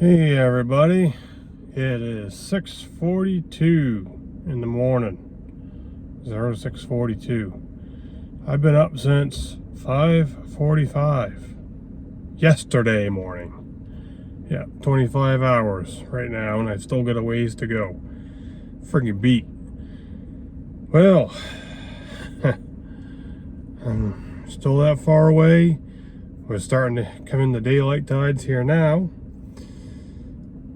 Hey everybody, it is 6:42 in the morning, 06:42. I've been up since 5:45 yesterday morning. Yeah, 25 hours right now, and I still got a ways to go. Friggin' beat. Well, I'm still that far away. We're starting to come in the daylight tides here now.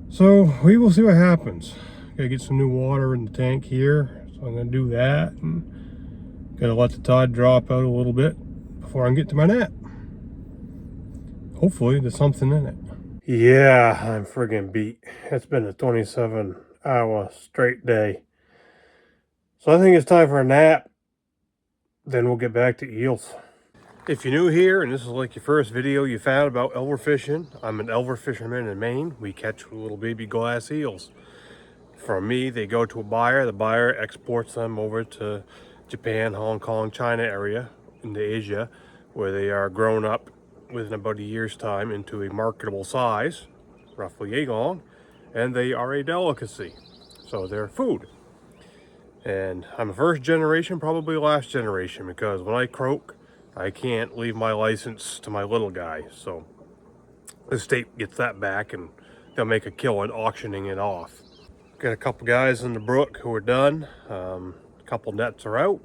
So we will see what happens. Gotta get some new water in the tank here, so I'm gonna do that, and gotta let the tide drop out a little bit before I can get to my net. Hopefully there's something in it. Yeah, I'm friggin' beat. It's been a 27-hour straight day. So I think it's time for a nap. Then we'll get back to eels. If you're new here and this is like your first video you found about Elver fishing, I'm an Elver fisherman in Maine. We catch little baby glass eels. From me, they go to a buyer. The buyer exports them over to Japan, Hong Kong, China area into Asia, where they are grown up within about a year's time into a marketable size, roughly yay long, and they are a delicacy. So they're food. And I'm a first generation, probably last generation, because when I croak, I can't leave my license to my little guy. So the state gets that back and they'll make a killing auctioning it off. Got a couple guys in the brook who are done. A couple nets are out.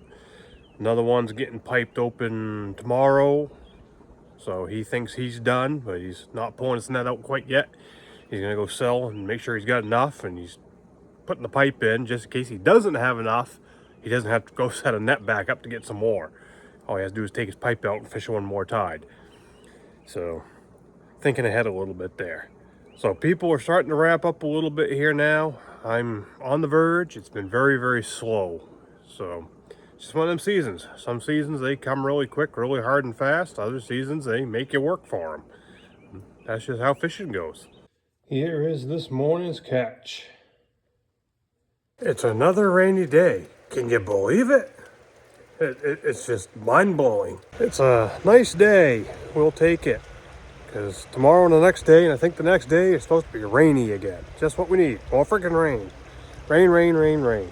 Another one's getting piped open tomorrow. So he thinks he's done, but he's not pulling his net out quite yet. He's gonna go sell and make sure he's got enough, and he's putting the pipe in just in case he doesn't have enough. He doesn't have to go set a net back up to get some more. All he has to do is take his pipe out and fish one more tide. So, thinking ahead a little bit there. So people are starting to wrap up a little bit here now. I'm on the verge. It's been very, very slow. So, it's just one of them seasons. Some seasons they come really quick, really hard and fast. Other seasons they make you work for them. That's just how fishing goes. Here is this morning's catch. It's another rainy day. Can you believe it? It's just mind-blowing. It's a nice day. We'll take it. Because tomorrow and the next day, and I think the next day, is supposed to be rainy again. Just what we need. More freaking rain. Rain, rain, rain, rain.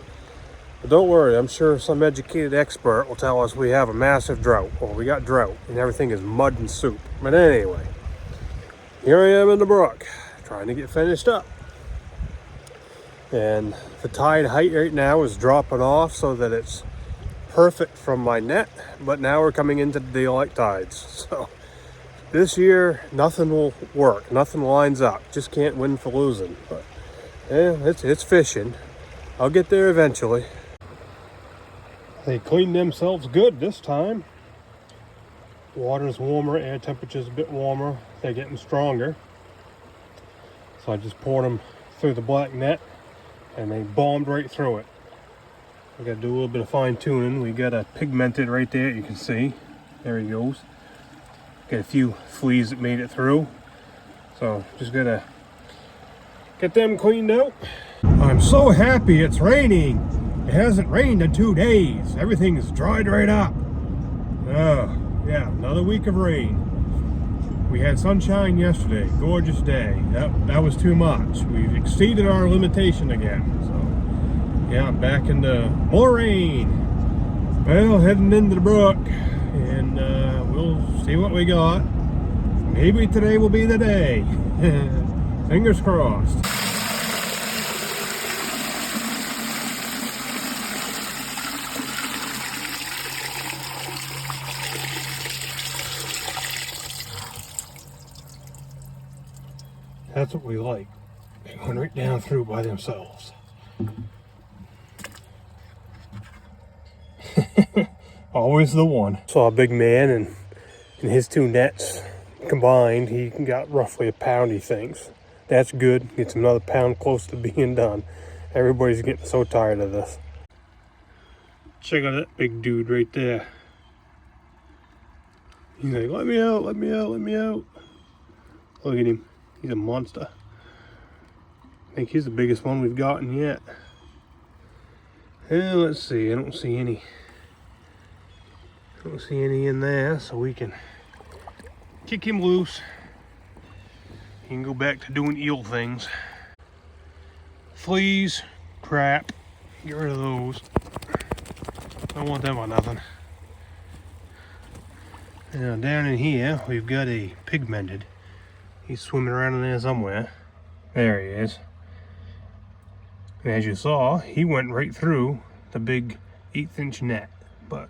But don't worry, I'm sure some educated expert will tell us we have a massive drought. Well, we got drought, and everything is mud and soup. But anyway, here I am in the brook, trying to get finished up. And the tide height right now is dropping off so that it's perfect from my net, but now we're coming into the daylight tides. So this year, nothing will work. Nothing lines up. Just can't win for losing. But yeah, it's fishing. I'll get there eventually. They cleaned themselves good this time. Water's warmer, air temperature's a bit warmer. They're getting stronger. So I just poured them through the black net and they bombed right through it. I gotta do a little bit of fine tuning. We got a pigmented right there, you can see. There he goes. Got a few fleas that made it through. So just gotta get them cleaned out. I'm so happy it's raining. It hasn't rained in 2 days. Everything is dried right up. Oh, yeah, another week of rain. We had sunshine yesterday, gorgeous day. That was too much. We've exceeded our limitation again. So yeah, back into more rain. Well, heading into the brook, and we'll see what we got. Maybe today will be the day. Fingers crossed. That's what we like. They went right down through by themselves. Always the one. Saw a big man, and in his two nets combined, he got roughly a pound, he thinks. That's good. Gets another pound close to being done. Everybody's getting so tired of this. Check out that big dude right there. He's like, let me out, let me out, let me out. Look at him. He's a monster. I think he's the biggest one we've gotten yet. And let's see, I don't see any in there, so we can kick him loose. You can go back to doing eel things. Fleas, crap, get rid of those. Don't want them on nothing. Now down in here, we've got a pigmented. He's swimming around in there somewhere. There he is. And as you saw, he went right through the big 1/8" net. But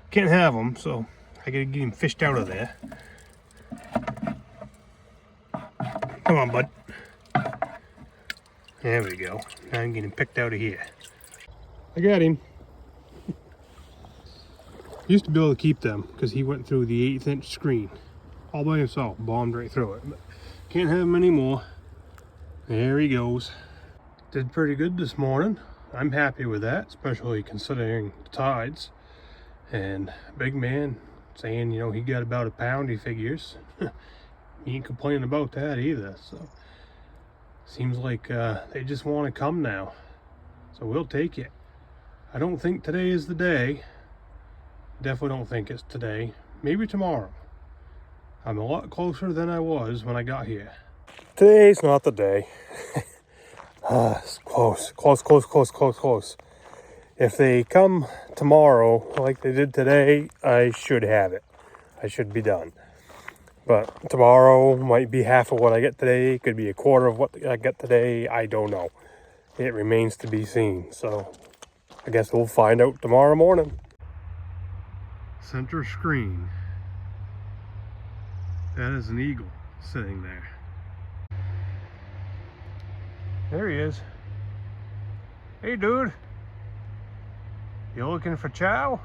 can't have him, so I gotta get him fished out of there. Come on, bud. There we go. Now I'm getting picked out of here. I got him. Used to be able to keep them because he went through the 1/8" screen all by himself, bombed right through it. But can't have him anymore. There he goes. Did pretty good this morning. I'm happy with that, especially considering the tides. And big man saying, you know, he got about a pound, he figures. He ain't complaining about that either. So seems like they just want to come now. So we'll take it. I don't think today is the day. Definitely don't think it's today. Maybe tomorrow. I'm a lot closer than I was when I got here. Today's not the day. It's close. If they come tomorrow like they did today, I should have it. I should be done. But tomorrow might be half of what I get today. It could be a quarter of what I get today. I don't know. It remains to be seen. So I guess we'll find out tomorrow morning. Center screen. That is an eagle sitting there. There he is. Hey, dude. You looking for chow?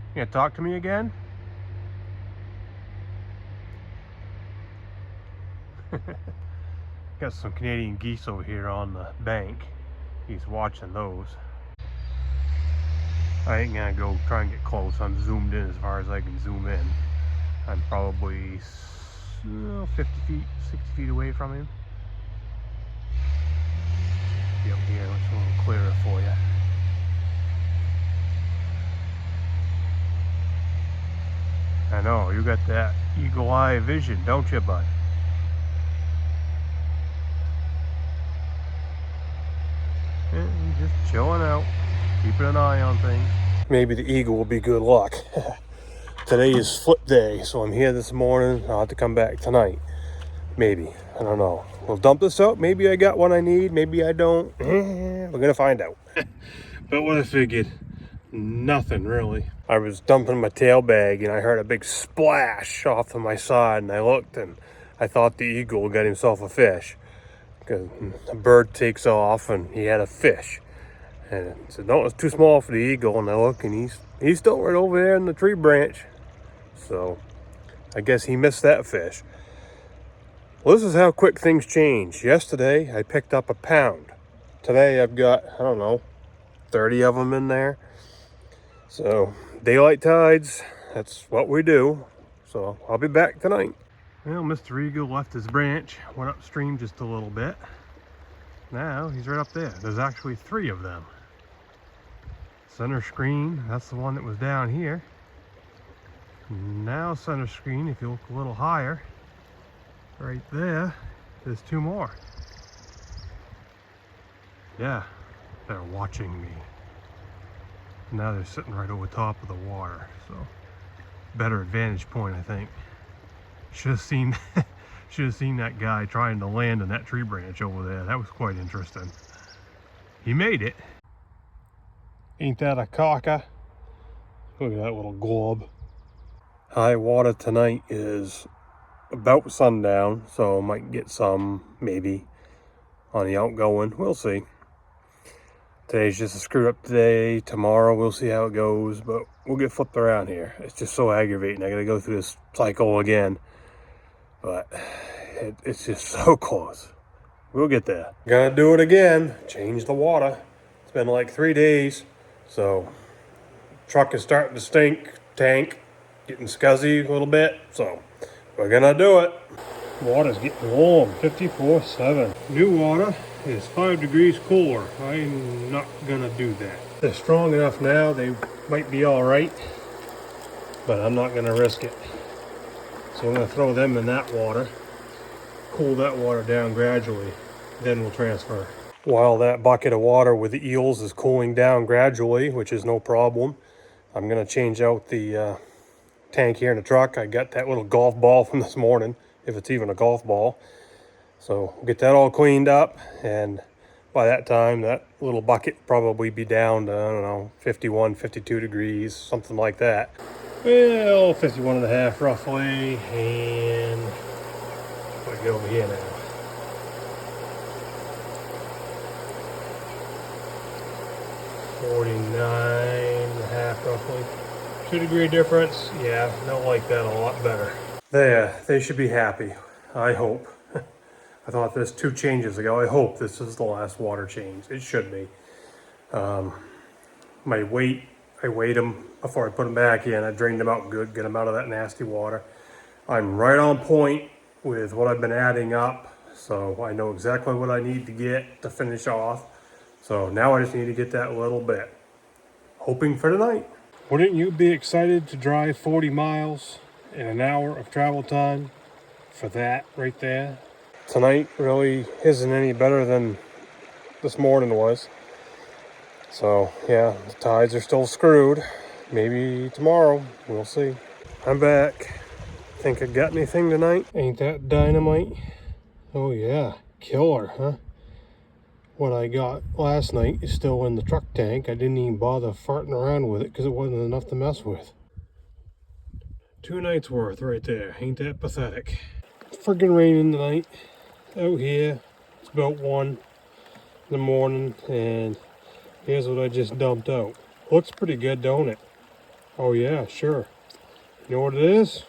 You gonna talk to me again? Got some Canadian geese over here on the bank. He's watching those. I ain't gonna go try and get close. I'm zoomed in as far as I can zoom in. I'm probably 50 feet, 60 feet away from him. Be up here, it's a little clearer for you. I know, you got that eagle eye vision, don't you, bud? Yeah, he's just chilling out, keeping an eye on things. Maybe the eagle will be good luck. Today is flip day, so I'm here this morning. I'll have to come back tonight. Maybe. I don't know. We'll dump this out. Maybe I got what I need. Maybe I don't. We're going to find out. But what I figured, nothing really. I was dumping my tail bag and I heard a big splash off to my side, and I looked and I thought the eagle got himself a fish. Because a bird takes off and he had a fish. And I said, no, it's too small for the eagle. And I look and he's still right over there in the tree branch. So I guess he missed that fish. Well, this is how quick things change. Yesterday, I picked up a pound. Today, I've got, I don't know, 30 of them in there. So daylight tides, that's what we do. So I'll be back tonight. Well, Mr. Eagle left his branch, went upstream just a little bit. Now he's right up there. There's actually 3 of them. Center screen, that's the one that was down here. Now center screen, if you look a little higher, right there, there's 2 more. Yeah, they're watching me. Now they're sitting right over top of the water, so better vantage point, I think. Should have seen that guy trying to land in that tree branch over there. That was quite interesting. He made it. Ain't that a cocker? Look at that little glob. High water tonight is about sundown, so I might get some maybe on the outgoing. We'll see. Today's just a screwed up day. Tomorrow we'll see how it goes, but we'll get flipped around here. It's just so aggravating. I gotta go through this cycle again, but it's just so close. We'll get there. Gonna do it again. Change the water. It's been like 3 days, so truck is starting to stink. Tank getting scuzzy a little bit, so we're gonna do it. Water's getting warm, 54.7. New water is 5 degrees cooler. I'm not gonna do that. They're strong enough now, they might be all right, but I'm not gonna risk it. So I'm going to throw them in that water, cool that water down gradually, then we'll transfer. While that bucket of water with the eels is cooling down gradually, which is no problem, I'm going to change out the tank here in the truck. I got that little golf ball from this morning, if it's even a golf ball. So we'll get that all cleaned up, and by that time that little bucket will probably be down to, I don't know, 51, 52 degrees, something like that. Well, 51 and a half roughly, and I'll get over here now. 49 and a half roughly. 2-degree difference. Yeah, they'll like that a lot better. There, they should be happy, I hope. I thought this 2 changes ago. I hope this is the last water change. It should be. I weighed them before I put them back in. I drained them out good, get them out of that nasty water. I'm right on point with what I've been adding up, so I know exactly what I need to get to finish off. So now I just need to get that little bit. Hoping for tonight. Wouldn't you be excited to drive 40 miles in an hour of travel time for that right there? Tonight really isn't any better than this morning was. So yeah, the tides are still screwed. Maybe tomorrow, we'll see. I'm back. Think I got anything tonight? Ain't that dynamite? Oh yeah, killer, huh? What I got last night is still in the truck tank. I didn't even bother farting around with it because it wasn't enough to mess with. 2 nights worth right there. Ain't that pathetic? It's friggin' raining tonight out here. It's about 1 in the morning, and here's what I just dumped out. Looks pretty good, don't it? Oh yeah, sure. You know what it is?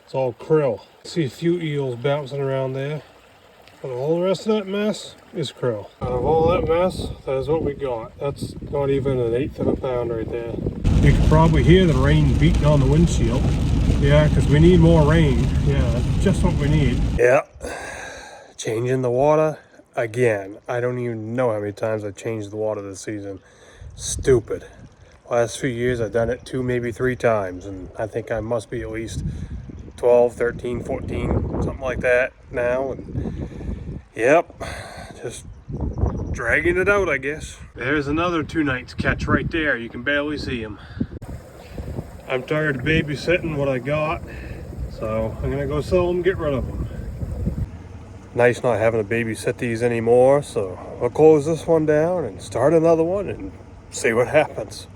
It's all krill. See a few eels bouncing around there. But all the rest of that mess is krill. Out of all that mess, that is what we got. That's not even 1/8 of a pound right there. You can probably hear the rain beating on the windshield. Yeah, because we need more rain. Yeah, that's just what we need. Yeah, changing the water again. I don't even know how many times I've changed the water this season. Stupid. Last few years I've done it 2, maybe 3 times, and I think I must be at least 12, 13, 14, something like that now. And yep, just dragging it out, I guess. There's another 2 nights catch right there. You can barely see him. I'm tired of babysitting what I got, so I'm gonna go sell them, get rid of them. Nice not having to babysit these anymore, so I'll close this one down and start another one and see what happens.